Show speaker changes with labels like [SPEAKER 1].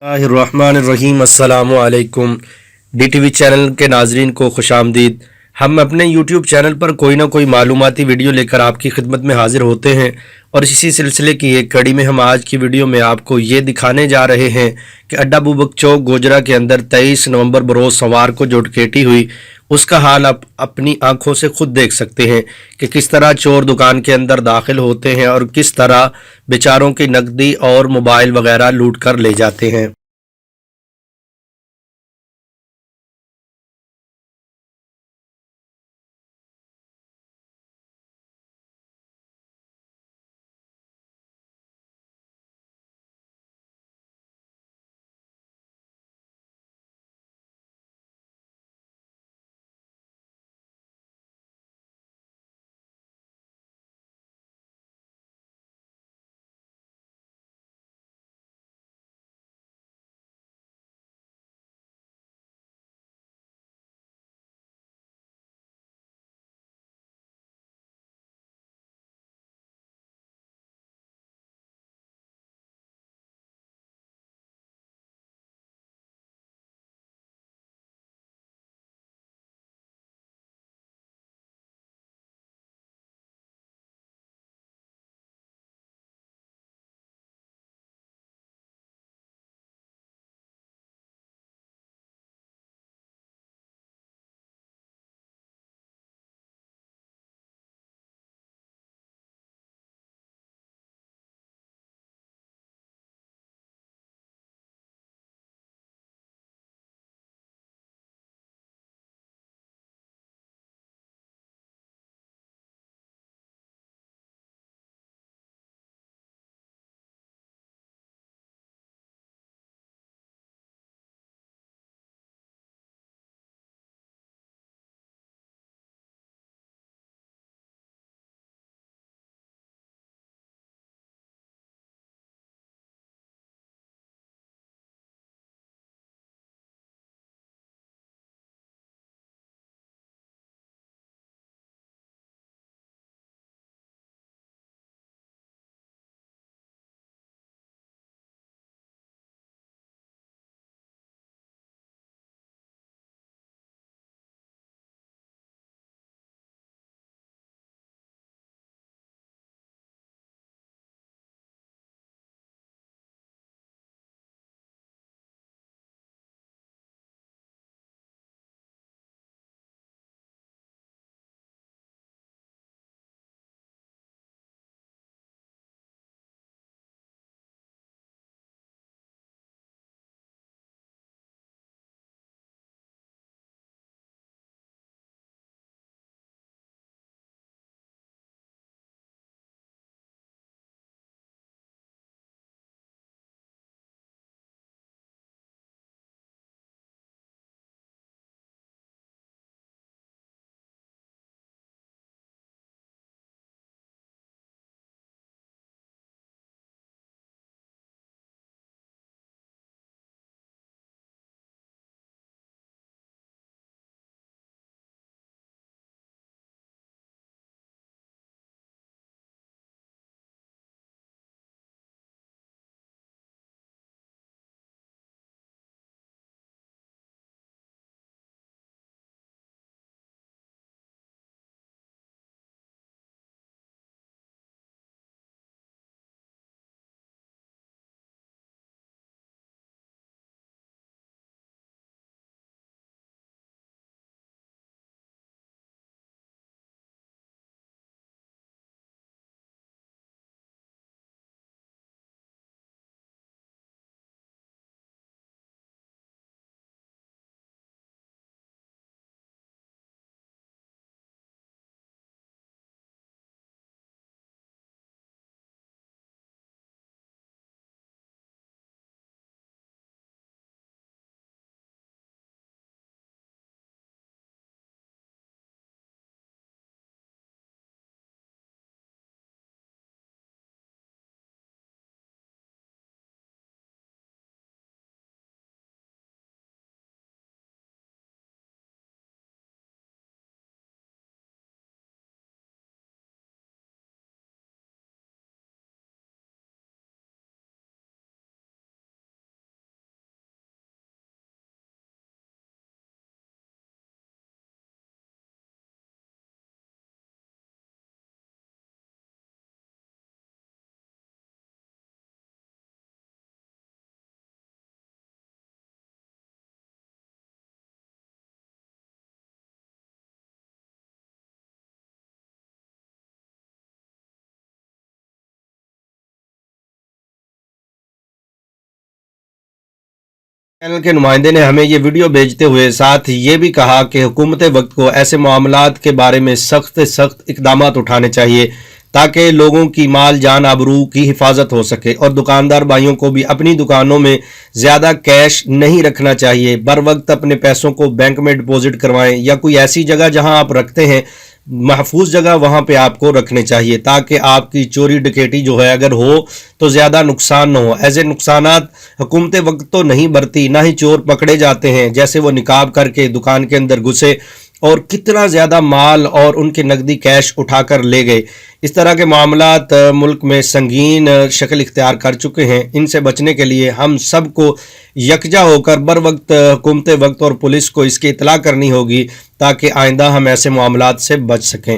[SPEAKER 1] रहमान अस्सलामुअलैकुम। DTV channel के नाजरीन को खुशामदीद। हम अपने यूट्यूब चैनल पर कोई ना कोई मालूमाती वीडियो लेकर आपकी खिदमत में हाजिर होते हैं और इसी सिलसिले की एक कड़ी में हम आज की वीडियो में आपको ये दिखाने जा रहे हैं कि अड्डा बुबक चौक गोजरा के अंदर 23 नवंबर बरोज़ सवार को जो डकैती हुई उसका हाल आप अपनी आंखों से खुद देख सकते हैं कि किस तरह चोर दुकान के अंदर दाखिल होते हैं और किस तरह बेचारों की नकदी और मोबाइल वगैरह लूट कर ले जाते हैं। चैनल के नुमाइंदे ने हमें ये वीडियो भेजते हुए साथ ये भी कहा कि हुकूमत वक्त को ऐसे मामलात के बारे में सख्त सख्त इकदाम उठाने चाहिए ताकि लोगों की माल जान आबरू की हिफाजत हो सके, और दुकानदार भाइयों को भी अपनी दुकानों में ज़्यादा कैश नहीं रखना चाहिए। बर वक्त अपने पैसों को बैंक में डिपॉजिट करवाएं या कोई ऐसी जगह जहां आप रखते हैं, महफूज जगह, वहां पे आपको रखने चाहिए ताकि आपकी चोरी डकैती जो है अगर हो तो ज़्यादा नुकसान न हो। ऐसे नुकसानात हुकूमत वक्त तो नहीं बरती, ना ही चोर पकड़े जाते हैं, जैसे वो निकाब करके दुकान के अंदर घुसे और कितना ज़्यादा माल और उनके नकदी कैश उठाकर ले गए। इस तरह के मामलात मुल्क में संगीन शक्ल इख्तियार कर चुके हैं। इनसे बचने के लिए हम सबको यकजा होकर बर वक्त हुकूमत वक्त और पुलिस को इसकी इतला करनी होगी ताकि आइंदा हम ऐसे मामलात से बच सकें।